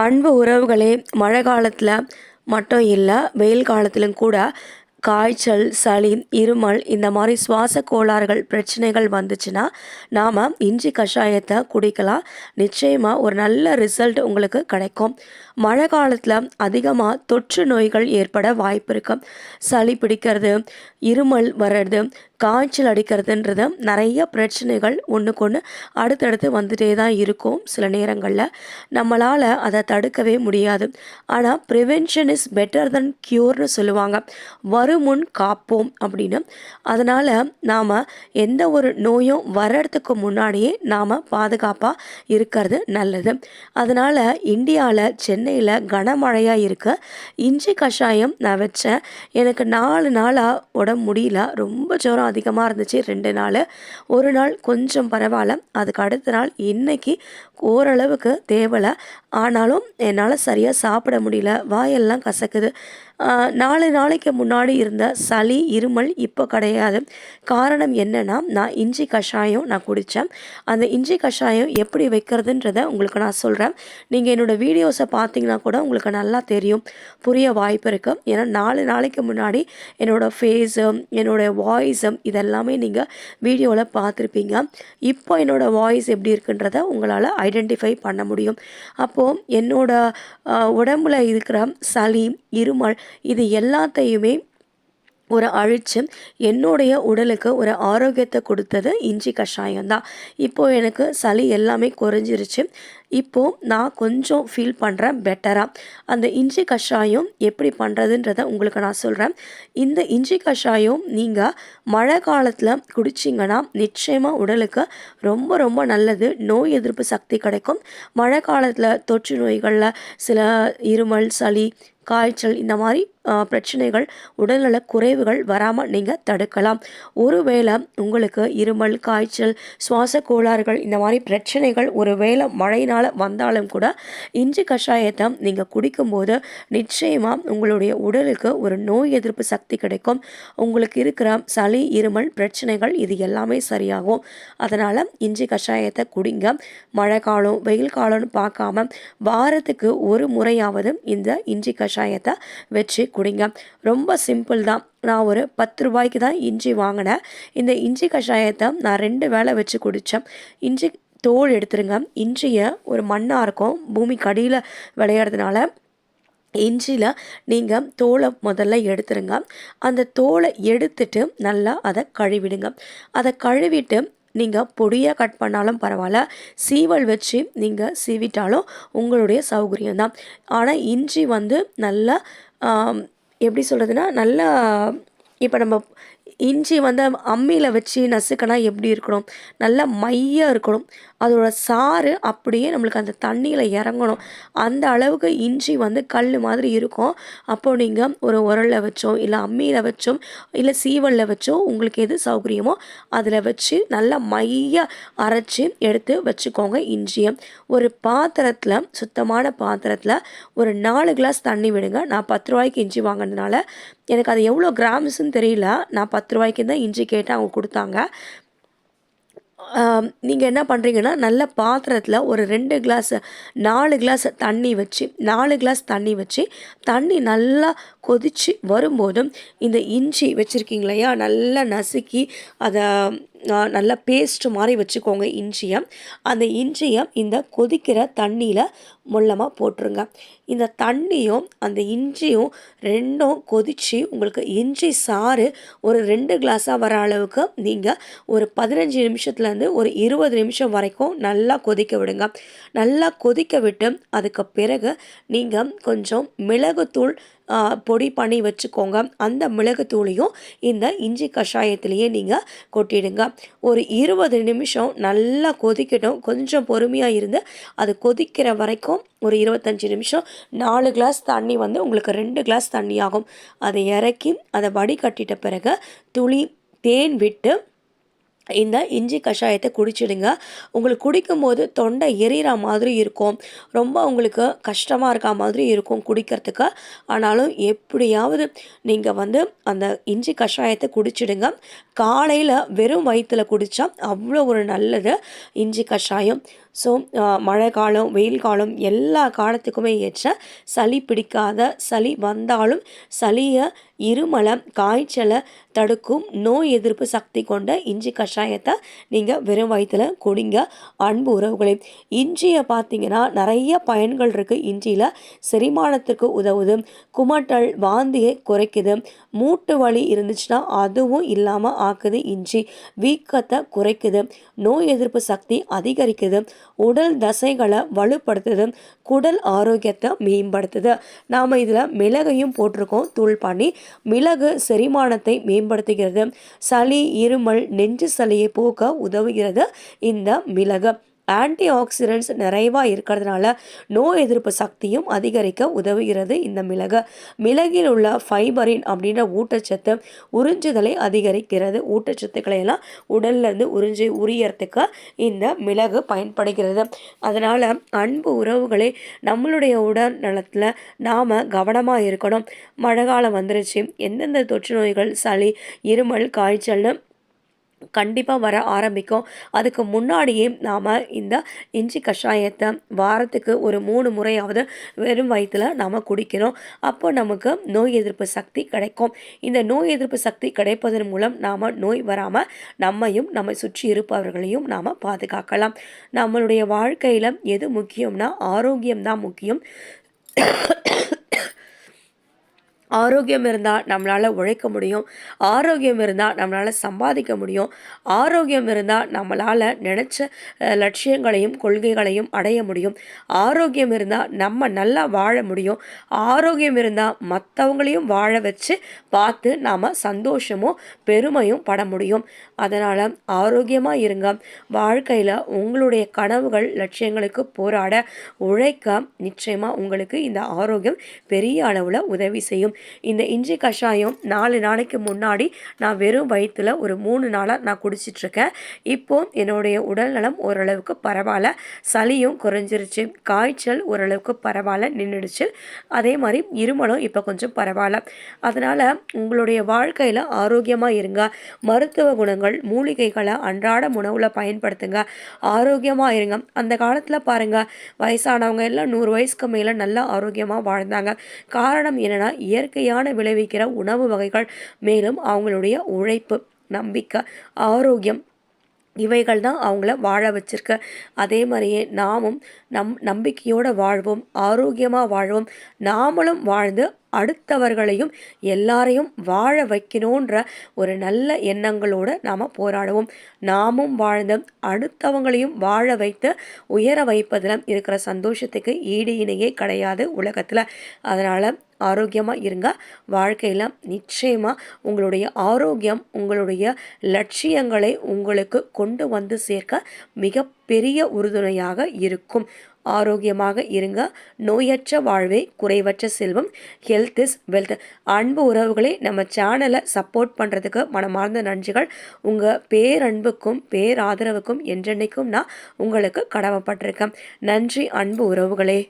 அன்பு உறவுகளே, மழை காலத்தில் மட்டும் இல்லை, வெயில் காலத்திலும் கூட காய்ச்சல், சளி, இருமல் இந்த மாதிரி சுவாச கோளாறுகள் பிரச்சனைகள் வந்துச்சுன்னா நாம் இஞ்சி கஷாயத்தை குடிக்கலாம். நிச்சயமாக ஒரு நல்ல ரிசல்ட் உங்களுக்கு கிடைக்கும். மழை காலத்தில் அதிகமாக தொற்று நோய்கள் ஏற்பட வாய்ப்பு இருக்கு. சளி பிடிக்கிறது, இருமல் வர்றது, காய்ச்சல் அடிக்கிறதுன்றது நிறைய பிரச்சனைகள் ஒன்றுக்கொன்று அடுத்தடுத்து வந்துட்டே தான் இருக்கும். சில நேரங்களில் நம்மளால் அதை தடுக்கவே முடியாது. ஆனால் ப்ரிவென்ஷன் இஸ் பெட்டர் தென் க்யூர்னு சொல்லுவாங்க. வருமுன் காப்போம் அப்படின்னு. அதனால் நாம் எந்த ஒரு நோயும் வர்றதுக்கு முன்னாடியே நாம் பாதுகாப்பாக இருக்கிறது நல்லது. அதனால் இந்தியாவில் சென்னையில் கனமழையாக இருக்க இஞ்சி கஷாயம் நான் வச்சேன். எனக்கு 4 நாளாக உடம்பு முடியல. ரொம்ப ஜுரம் அதிகமாக இருந்துச்சு 2 நாள். ஒரு நாள் கொஞ்சம் பரவாயில்ல. அதுக்கு அடுத்த நாள் இன்னைக்கு ஓரளவுக்கு தேவலை. ஆனாலும் என்னால் சரியாக சாப்பிட முடியல. வாயெல்லாம் கசக்குது. 4 நாளைக்கு முன்னாடி இருந்த சளி, இருமல் இப்போ கிடையாது. காரணம் என்னென்னா, நான் இஞ்சி கஷாயம் நான் குடித்தேன். அந்த இஞ்சி கஷாயம் எப்படி வைக்கிறதுன்றதை உங்களுக்கு நான் சொல்கிறேன். நீங்கள் என்னோடய வீடியோஸை பார்த்தீங்கன்னா கூட உங்களுக்கு நல்லா தெரியும், புரிய வாய்ப்பு இருக்குது. ஏன்னா 4 நாளைக்கு முன்னாடி என்னோடய ஃபேஸு, என்னோடய வாய்ஸு இதெல்லாமே நீங்கள் வீடியோவில் பார்த்துருப்பீங்க. இப்போ என்னோடய வாய்ஸ் எப்படி இருக்குன்றதை உங்களால் ஐடென்டிஃபை பண்ண முடியும். அப்போது உடம்புல இருக்கிற சளி, இருமல் இது எல்லாத்தையுமே ஒரு அழிச்சு என்னுடைய உடலுக்கு ஒரு ஆரோக்கியத்தை கொடுத்தது இஞ்சி கஷாயம்தான். இப்போது எனக்கு சளி எல்லாமே குறைஞ்சிருச்சு. இப்போது நான் கொஞ்சம் ஃபீல் பண்ணுறேன் பெட்டராக. அந்த இஞ்சி கஷாயம் எப்படி பண்ணுறதுன்றதை உங்களுக்கு நான் சொல்கிறேன். இந்த இஞ்சி கஷாயம் நீங்கள் மழை காலத்தில் குடிச்சிங்கன்னா நிச்சயமாக உடலுக்கு ரொம்ப ரொம்ப நல்லது. நோய் எதிர்ப்பு சக்தி கிடைக்கும். மழை காலத்தில் தொற்று நோய்களில் சில இருமல், சளி, காய்ச்சல் இந்த மாதிரி பிரச்சனைகள், உடல்நல குறைவுகள் வராமல் நீங்கள் தடுக்கலாம். ஒருவேளை உங்களுக்கு இருமல், காய்ச்சல், சுவாச கோளாறுகள் இந்த மாதிரி பிரச்சனைகள் ஒருவேளை மழையினால் வந்தாலும் கூட இஞ்சி கஷாயத்தை நீங்கள் குடிக்கும்போது நிச்சயமாக உங்களுடைய உடலுக்கு ஒரு நோய் எதிர்ப்பு சக்தி கிடைக்கும். உங்களுக்கு இருக்கிற சளி, இருமல் பிரச்சனைகள் இது எல்லாமே சரியாகும். அதனால் இஞ்சி கஷாயத்தை குடிங்க. மழை காலம், வெயில் காலம்னு பார்க்காம வாரத்துக்கு ஒரு முறையாவது இந்த இஞ்சி கஷாயத்தை வச்சு குடிங்க. ரொம்ப சிம்பிள் தான். நான் ஒரு 10 ரூபாய்க்கு தான் இஞ்சி வாங்கினேன். இந்த இஞ்சி கஷாயத்தை நான் 2 வேளை வச்சு குடித்தேன். இஞ்சி தோல் எடுத்துருங்க. இஞ்சியை ஒரு மண்ணாக இருக்கும், பூமிக்கு அடியில் விளையாடுறதுனால இஞ்சியில் நீங்கள் தோலை முதல்ல எடுத்துருங்க. அந்த தோலை எடுத்துட்டு நல்லா அதை கழுவிடுங்க. அதை கழுவிட்டு நீங்கள் பொடியாக கட் பண்ணாலும் பரவாயில்ல, சீவல் வச்சு நீங்கள் சீவிட்டாலும் உங்களுடைய சௌகரியம்தான். ஆனால் இஞ்சி நல்லா எப்படி சொல்கிறதுனா, நல்லா இப்போ நம்ம இஞ்சி அம்மியில் வச்சு நசுக்கினா எப்படி இருக்கணும், நல்லா மையாக இருக்கணும். அதோட சாறு அப்படியே நம்மளுக்கு அந்த தண்ணியில் இறங்கணும். அந்த அளவுக்கு இஞ்சி கல் மாதிரி இருக்கும். அப்போது நீங்கள் ஒரு உரலில் வச்சோ, இல்லை அம்மியில் வச்சோ, இல்லை சீவலில் வச்சோ, உங்களுக்கு எது சௌகரியமோ அதில் வச்சு நல்லா மையாக அரைச்சி எடுத்து வச்சுக்கோங்க. இஞ்சியை ஒரு பாத்திரத்தில், சுத்தமான பாத்திரத்தில் ஒரு 4 கிளாஸ் தண்ணி விடுங்க. நான் 10 ரூபாய்க்கு இஞ்சி வாங்கினதுனால எனக்கு அது எவ்வளோ கிராம்ஸ்ன்னு தெரியல. நான் 10 ரூபாய்க்கு தான் இஞ்சி கேட்டேன், அவங்க கொடுத்தாங்க. நீங்கள் என்ன பண்ணுறீங்கன்னா, நல்ல பாத்திரத்தில் ஒரு 2 கிளாஸ் 4 கிளாஸ் தண்ணி வச்சு 4 கிளாஸ் தண்ணி வச்சு தண்ணி நல்லா கொதித்து வரும்போதும் இந்த இஞ்சி வச்சுருக்கீங்க இல்லையா, நல்லா நசுக்கி அதை நல்லா பேஸ்ட் மாதிரி வச்சுக்கோங்க இஞ்சியை. அந்த இஞ்சியை இந்த கொதிக்கிற தண்ணியில் மொல்லமாக போட்டுருங்க. இந்த தண்ணியும் அந்த இஞ்சியும் ரெண்டும் கொதித்து உங்களுக்கு இஞ்சி சாறு ஒரு 2 கிளாஸாக வர அளவுக்கு நீங்கள் ஒரு 15 நிமிஷத்துலேருந்து ஒரு 20 நிமிஷம் வரைக்கும் நல்லா கொதிக்க விடுங்க. நல்லா கொதிக்க விட்டு அதுக்கு பிறகு நீங்கள் கொஞ்சம் மிளகுத்தூள் பொடி பண்ணி வச்சுக்கோங்க. அந்த மிளகுத்தூளையும் இந்த இஞ்சி கஷாயத்திலேயே நீங்கள் கொட்டிடுங்க. ஒரு 20 நிமிஷம் நல்லா கொதிக்கட்டும். கொஞ்சம் பொறுமையாக இருந்து அது கொதிக்கிற வரைக்கும் ஒரு 25 நிமிஷம். 4 கிளாஸ் தண்ணி உங்களுக்கு 2 கிளாஸ் தண்ணி ஆகும். அதை இறக்கி அதை வடிகட்டிட்ட பிறகு துளி தேன் விட்டு இந்த இஞ்சி கஷாயத்தை குடிச்சிடுங்க. உங்களுக்கு குடிக்கும்போது தொண்டை எரிகிற மாதிரி இருக்கும், ரொம்ப உங்களுக்கு கஷ்டமாக இருக்க மாதிரி இருக்கும் குடிக்கிறதுக்கு. ஆனாலும் எப்படியாவது நீங்கள் அந்த இஞ்சி கஷாயத்தை குடிச்சிடுங்க. காலையில் வெறும் வயிற்றில் குடித்தா அவ்வளோ ஒரு நல்லது இஞ்சி கஷாயம். ஸோ மழை காலம், வெயில் காலம் எல்லா காலத்துக்குமே ஏற்ற சளி பிடிக்காத, சளி வந்தாலும் சளியை, இருமலை, காய்ச்சலை தடுக்கும் நோய் எதிர்ப்பு சக்தி கொண்ட இஞ்சி கஷாயத்தை நீங்கள் வெறும் வயிற்றில் குடிங்க. அன்பு உறவுகளே, இஞ்சியை பார்த்தீங்கன்னா நிறைய பயன்கள் இருக்குது. இஞ்சியில் செரிமானத்துக்கு உதவுது, குமட்டல் வாந்தியை குறைக்குது, மூட்டு வலி இருந்துச்சுன்னா அதுவும் இல்லாமல் ஆக்குது. இஞ்சி வீக்கத்தை குறைக்குது, நோய் எதிர்ப்பு சக்தி அதிகரிக்குது, உடல் தசைகளை வலுப்படுத்துது, குடல் ஆரோக்கியத்தை மேம்படுத்துது. நாம் இதில் மிளகையும் போட்டிருக்கோம் தூள் பண்ணி. மிளகு செரிமானத்தை மேம்படுத்துகிறது, சளி, இருமல், நெஞ்சு சளியை போக்க உதவுகிறது இந்த மிளகு. ஆன்டி ஆக்சிடென்ட்ஸ் நிறைவாக இருக்கிறதுனால நோய் எதிர்ப்பு சக்தியும் அதிகரிக்க உதவுகிறது இந்த மிளகு. மிளகில் உள்ள ஃபைபரின் அப்படின்ற ஊட்டச்சத்து உறிஞ்சுதலை அதிகரிக்கிறது. ஊட்டச்சத்துக்களை எல்லாம் உடல்லேருந்து உரியறதுக்கு இந்த மிளகு பயன்படுகிறது. அதனால் அன்பு உறவுகளே, நம்மளுடைய உடல் நலத்தில் நாம் கவனமாக இருக்கணும். மழை காலம் வந்துருச்சு, எந்தெந்த தொற்று நோய்கள், சளி, இருமல், காய்ச்சல்னு கண்டிப்பாக வர ஆரம்பிக்கும். அதுக்கு முன்னாடியே நாம் இந்த இஞ்சி கஷாயத்தை வாரத்துக்கு ஒரு 3 முறையாவது வெறும் வயிற்றில் நாம் குடிக்கிறோம். அப்போ நமக்கு நோய் எதிர்ப்பு சக்தி கிடைக்கும். இந்த நோய் எதிர்ப்பு சக்தி கிடைப்பதன் மூலம் நாம் நோய் வராமல் நம்மையும் நம்மை சுற்றி இருப்பவர்களையும் நாம் பாதுகாக்கலாம். நம்மளுடைய வாழ்க்கையில் எது முக்கியம்னா ஆரோக்கியம்தான் முக்கியம். ஆரோக்கியம் இருந்தால் நம்மளால் உழைக்க முடியும், ஆரோக்கியம் இருந்தால் நம்மளால் சம்பாதிக்க முடியும், ஆரோக்கியம் இருந்தால் நம்மளால் நினச்ச லட்சியங்களையும் கொள்கைகளையும் அடைய முடியும், ஆரோக்கியம் இருந்தால் நம்ம நல்லா வாழ முடியும், ஆரோக்கியம் இருந்தால் மற்றவங்களையும் வாழ வச்சு பார்த்து நாம் சந்தோஷமும் பெருமையும் பட முடியும். அதனால் ஆரோக்கியமாக இருங்க. வாழ்க்கையில் உங்களுடைய கனவுகள், லட்சியங்களுக்கு போராட உழைக்க நிச்சயமாக உங்களுக்கு இந்த ஆரோக்கியம் பெரிய அளவில் உதவி செய்யும். இந்த இஞ்சி கஷாயம் 4 நாளைக்கு முன்னாடி நான் வெறும் வயிற்றில் ஒரு 3 நாளாக நான் குடிச்சிட்ருக்கேன். இப்போது என்னுடைய உடல்நலம் ஓரளவுக்கு பரவாயில்ல, சளியும் குறைஞ்சிருச்சு, காய்ச்சல் ஓரளவுக்கு பரவாயில்ல நின்றுடுச்சு, அதே மாதிரி இருமலும் இப்போ கொஞ்சம் பரவாயில்ல. அதனால் உங்களுடைய வாழ்க்கையில் ஆரோக்கியமாக இருங்க. மருத்துவ குணங்கள், மூலிகைகளை அன்றாட உணவில் பயன்படுத்துங்க, ஆரோக்கியமாக இருங்க. அந்த காலத்தில் பாருங்கள், வயசானவங்க எல்லாம் 100 வயசுக்கு மேலே நல்லா ஆரோக்கியமாக வாழ்ந்தாங்க. காரணம் என்னென்னா இயற்கையான விளைவிக்கிற உணவு வகைகள், மேலும் அவங்களுடைய உழைப்பு, நம்பிக்கை, ஆரோக்கியம், இவைகள் தான் அவங்கள வாழ வச்சிருக்கு. அதே மாதிரியே நாமும் நம்பிக்கையோடு வாழ்வோம், ஆரோக்கியமாக வாழ்வோம். நாமளும் வாழ்ந்து அடுத்தவர்களையும் எல்லாரையும் வாழ வைக்கணுன்ற ஒரு நல்ல எண்ணங்களோடு நாம் போராடுவோம். நாமும் வாழ்ந்து அடுத்தவங்களையும் வாழ வைத்து உயர வைப்பதில் இருக்கிற சந்தோஷத்துக்கு ஈடு இணையே கிடையாது உலகத்தில். அதனால் ஆரோக்கியமாக இருங்க. வாழ்க்கையில் நிச்சயமாக உங்களுடைய ஆரோக்கியம் உங்களுடைய லட்சியங்களை உங்களுக்கு கொண்டு வந்து சேர்க்க மிகப்பெரிய உறுதுணையாக இருக்கும். ஆரோக்கியமாக இருங்க. நோயற்ற வாழ்வே குறைவற்ற செல்வம். Health is wealth. அன்பு உறவுகளை நம்ம சேனலை சப்போர்ட் பண்ணுறதுக்கு மனமார்ந்த நன்றிகள். உங்கள் பேரன்புக்கும் பேராதரவுக்கும் என்றென்னைக்கும் நான் உங்களுக்கு கடமைப்பட்டிருக்கேன். நன்றி அன்பு உறவுகளே.